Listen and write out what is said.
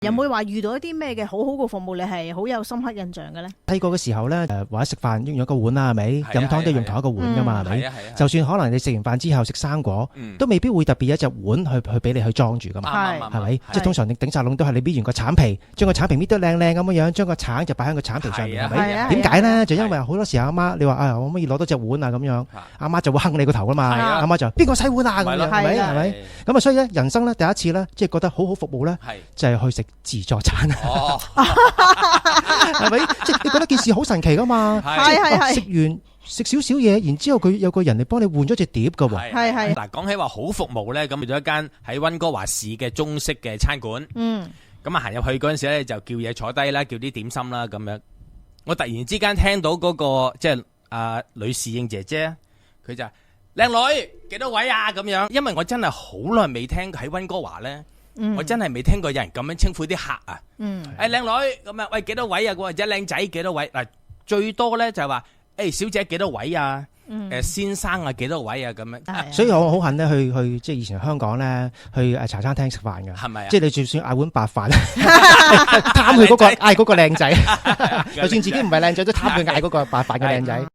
有冇話遇到一啲咩嘅好好嘅服務，你係好有深刻印象嘅咧？細個嘅時候咧，或者食飯用一個碗啦，係咪？飲湯都要用同一個碗噶嘛，係咪？係啊係啊。就算可能你食完飯之後食生果，都未必會特別有一隻碗去俾你去裝住噶嘛，係咪？即係通常你頂晒籠都係你搣完個橙皮，將個橙皮搣得靚靚咁樣樣，將個橙就擺喺個橙皮上面，係咪？點解咧？就因為好多時候阿媽你話啊，可唔可以攞多隻碗啊咁樣，阿媽就會坑你個頭噶嘛，阿媽就邊個洗碗啊咁樣，係咪？係咪？咁啊，所以咧，人生咧第一次咧，即係覺得好好服務咧，就係去食自助餐。哦，係咪？即係你覺得件事好神奇噶嘛？係食完食少少嘢，然之後佢有個人嚟幫你換咗隻碟噶喎。係。嗱，講起話好服務咧，咁去咗一間喺溫哥華市嘅中式嘅餐館。咁啊行入去嗰陣時咧，就叫嘢坐低啦，叫啲點心啦咁樣。我突然之間聽到嗰個即係女侍應姐姐，佢就靚女幾多位啊咁樣。因為我真係好耐未聽喺溫哥華咧。我真係未聽過有人咁樣稱呼啲客啊！靚女咁啊，喂幾多位啊？或者靚仔幾多位？嗱，最多咧就係話，小姐幾多位啊？先生啊幾多位啊？咁樣。所以我好恨咧去即係以前香港咧去茶餐廳食飯㗎，係咪啊？即係你就算嗌碗白飯，貪佢嗰個嗌嗰個靚仔，就算自己唔係靚仔都貪佢嗌嗰個白飯嘅靚仔。